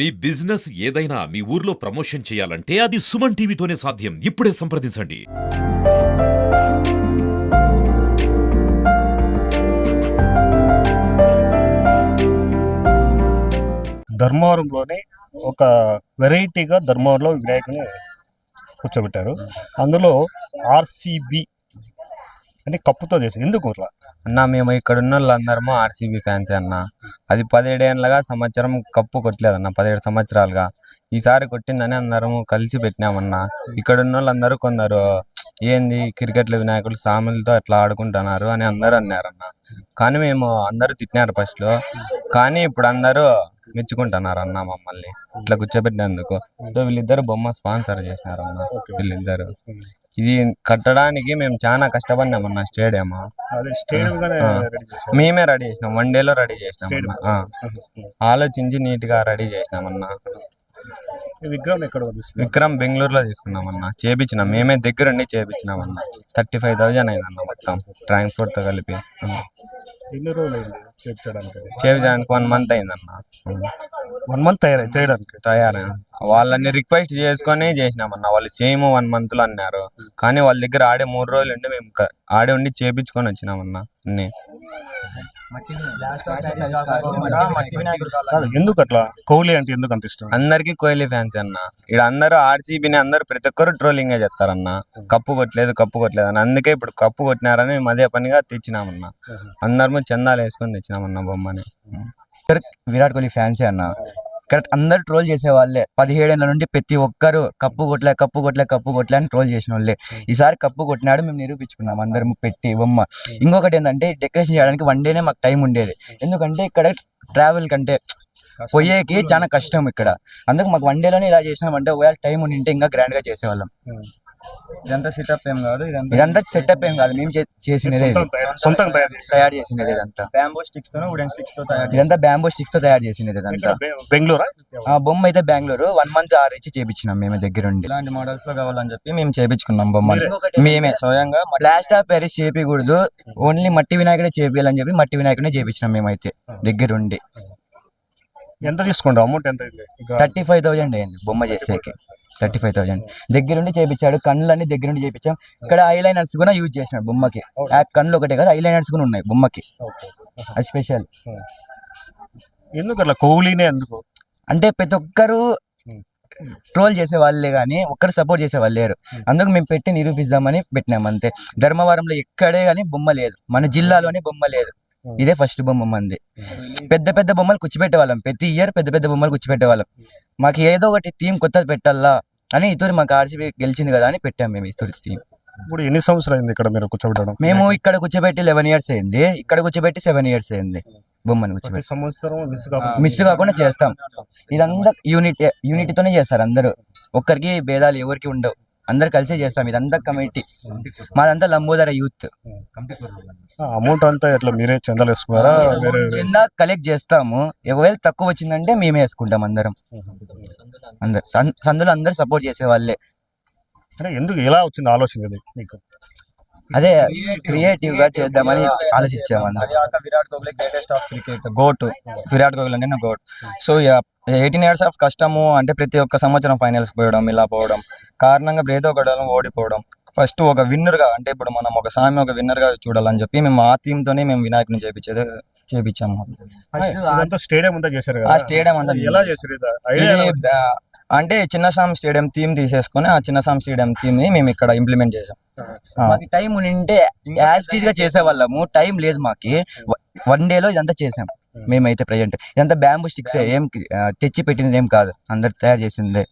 మీ business ఏదైనా మీ ఊర్లో promotion చేయాలంటే అది సుమన్ టీవీతోనే సాధ్యం. ఇప్పుడే సంప్రదించండి. ధర్మవరంలోని ఒక వెరైటీగా ధర్మవరంలో వినాయకుని కూర్చోబెట్టారు. అందులో ఆర్సీబీ అని కప్పుతో చేసి ఎందుకు అట్లా అన్న మేము ఇక్కడ ఉన్న వాళ్ళందరము ఆర్సీబీ ఫ్యాన్స్ అన్న. అది 17 ఏళ్ళగా సంవత్సరం కప్పు కొట్టలేదన్న, 17 సంవత్సరాలుగా. ఈసారి కొట్టిందని అందరము కలిసి పెట్టినామన్న. ఇక్కడ ఉన్న వాళ్ళందరూ కొందరు ఏంది క్రికెట్లో వినాయకులు సాములతో ఎట్లా ఆడుకుంటున్నారు అని అందరూ అన్నారన్న. కానీ మేము అందరూ తిట్టినారు ఫస్ట్లో, కానీ ఇప్పుడు అందరూ మెచ్చుకుంటున్నారు అన్న మమ్మల్ని ఇట్లా కూర్చోబెట్టినందుకు. వీళ్ళిద్దరు బొమ్మ స్పాన్సర్ చేసినారన్న. వీళ్ళిద్దరు ఇది కట్టడానికి మేము చాలా కష్టపడినామన్న. స్టేడియం మేమే రెడీ చేసినాం, 1 డేలో రెడీ చేసినాం. ఆలోచించి నీట్ గా రెడీ చేసినామన్నా. విక్రమ్ బెంగళూరులో తీసుకున్నామన్నా. చేపించినాం మేమే, దగ్గరుండి చేపించినామన్నా. 35,000 అయిందన్న మొత్తం ట్రాన్స్పోర్ట్ తో కలిపి. చేపించడానికి 1 మంత్ అయిందన్న. 1 మంత్ తయారు వాళ్ళని రిక్వెస్ట్ చేసుకొని చేసినామన్నా. వాళ్ళు చేయము 1 month లో అన్నారు. కానీ వాళ్ళ దగ్గర ఆడే 3 రోజులు ఉండి మేము ఆడే ఉండి చేపించుకొని వచ్చినామన్నా అన్ని. ఎందుకు అట్లా కోహ్లీ అంటే ఎందుకు అంత ఇష్టం? అందరికి కోహ్లీ ఫ్యాన్స్ అన్న. ఇక్కడ అందరూ ఆర్సీబీని అందరూ ప్రతి ఒక్కరు ట్రోలింగ్ చేస్తారన్న. కప్పు కొట్టలేదు అని. అందుకే ఇప్పుడు కప్పు కొట్టినారని మేము అదే పనిగా తెచ్చినామన్నా. అందరము చందాలు వేసుకొని తెచ్చినామన్నా బొమ్మని. విరాట్ కోహ్లీ ఫ్యాన్సే అన్న. ఇక్కడ అందరు ట్రోల్ చేసే వాళ్ళే. 17 ఏళ్ళ నుండి ప్రతి ఒక్కరు కప్పు కొట్టలే అని ట్రోల్ చేసిన వాళ్ళే. ఈసారి కప్పు కొట్టినాడు, మేము నిరూపించుకున్నాం అందరం పెట్టి బొమ్మ. ఇంకొకటి ఏంటంటే డెకరేషన్ చేయడానికి 1 డేనే మాకు టైం ఉండేది. ఎందుకంటే ఇక్కడ ట్రావెల్ కంటే పోయేకి చాలా కష్టం ఇక్కడ. అందుకు మాకు 1 డేలోనే ఇలా చేసినామంటే ఒకవేళ టైం ఉండింటే ఇంకా గ్రాండ్ గా చేసేవాళ్ళం. ఇదంతా సెటప్ ఏం కాదు, ఇదంతా సెటప్ ఏం కాదు, మేము చేసినదే, సొంతంగా తయారు చేసినది. ఇదంతా బ్యాంబూ స్టిక్స్ తో వుడెన్ స్టిక్స్ తో తయారు. ఇదంతా బ్యాంబూ స్టిక్స్ తో తయారు చేసినది. ఇదంతా బెంగళూరు. బొమ్మ అయితే బెంగళూరు 1 month ఆరిచ్చి చేపించినాం మేము దగ్గరుండి. ఇలాంటి మోడల్స్ లో కావాలని చెప్పి మేము చేపించుకున్నాం బొమ్మ మేమే స్వయంగా. ప్లాస్టర్ ఆఫ్ ప్యారిస్ చేపించకూడదు, ఓన్లీ మట్టి వినాయకుడే చేపియాలని చెప్పి మట్టి వినాయకుడే చేపించినాం మేమైతే దగ్గరుండి. ఎంత తీసుకుంటాం అమౌంట్? ఎంత 35,000 అయింది బొమ్మ చేసేకి. 35,000 దగ్గరుండి చేపించాడు. కళ్ళన్నీ దగ్గరుండి చేపించాం. ఇక్కడ ఐలైనర్స్ కూడా యూజ్ చేసినాడు బొమ్మకి. కళ్ళు ఒకటే కదా, ఐలైనర్స్ కూడా ఉన్నాయి బొమ్మకి. అది స్పెషల్. ఎందుకు అట్లా కోహ్లీనే ఎందుకు అంటే ప్రతి ఒక్కరు ట్రోల్ చేసే వాళ్ళే కానీ ఒక్కరు సపోర్ట్ చేసే వాళ్ళు లేరు. అందుకు మేము పెట్టి నిరూపిద్దామని పెట్టినాం అంతే. ధర్మవరంలో ఎక్కడే కానీ బొమ్మ లేదు, మన జిల్లాలోనే బొమ్మ లేదు. ఇదే ఫస్ట్ బొమ్మ మంది. పెద్ద పెద్ద బొమ్మలు కూర్చిపెట్టేవాళ్ళం, ప్రతి ఇయర్ పెద్ద పెద్ద బొమ్మలు కూర్చిపెట్టేవాళ్ళం. మాకు ఏదో ఒకటి థీమ్ కొత్తది పెట్టాలా అని. ఇతూరి మాకు ఆర్సీబీ గెలిచింది కదా అని పెట్టాం మేము ఇతూరి థీమ్. ఇప్పుడు ఎన్ని సంవత్సరాలు అయింది ఇక్కడ మీరు కూర్చోబెట్టడం? మేము ఇక్కడ కూర్చోబెట్టి 11 years అయింది, ఇక్కడ కూర్చోబెట్టి 7 years అయింది. బొమ్మను కూర్చోబెట్టి సంవత్సరం మిస్ కాకుండా చేస్తాం. ఇదంతా యూనిటీతోనే చేస్తారు అందరూ. ఒక్కరికి భేదాలు ఎవరికి ఉండవు, అందరు కలిసే చేస్తాం. ఇదంతా కమిటీ మాదంతా లంబోదర యూత్. అమౌంట్ అంతా ఎట్లా మీరే చందాలు వేసుకున్నారా? చందా కలెక్ట్ చేస్తాము. ఒకవేళ తక్కువ వచ్చిందంటే మేమే వేసుకుంటాం అందరం. అందరు సందులో అందరు సపోర్ట్ చేసే వాళ్ళే. ఎందుకు ఎలా వచ్చింది ఆలోచన మీకు? అదే క్రియేటివ్ గా చేద్దామని ఆలోచించాము అందరు. Virat Kohli greatest of cricket GOAT. Virat Kohli అంటే గోట్. సో 18 years ఆఫ్ కష్టము అంటే ప్రతి ఒక్క సంవత్సరం ఫైనల్స్ పోవడం, ఇలా పోవడం కారణంగా ఏదో ఒక ఓడిపోవడం. ఫస్ట్ ఒక విన్నర్ గా అంటే ఇప్పుడు మనం ఒక సామి ఒక విన్నర్ గా చూడాలని చెప్పి మేము ఆ థీమ్ తోనే మేము వినాయకుని చేపించాము. స్టేడియం అంతా చేశారు ఆ స్టేడియం అంతా ఎలా చేశారు? అంటే చిన్నస్వామి స్టేడియం థీమ్ తీసేసుకుని ఆ చిన్నస్వామి స్టేడియం థీమ్ ని మేము ఇక్కడ ఇంప్లిమెంట్ చేసాం. మాకు టైం ఉంటే యాజ్ గా చేసేవాళ్ళము. టైం లేదు మాకి. 1 డేలో ఇదంతా చేసాం మేమైతే. ప్రజెంట్ ఇదంతా బ్యాంబూ స్టిక్స్, ఏం తెచ్చి పెట్టినది ఏం కాదు, అందరు తయారు చేసిందే.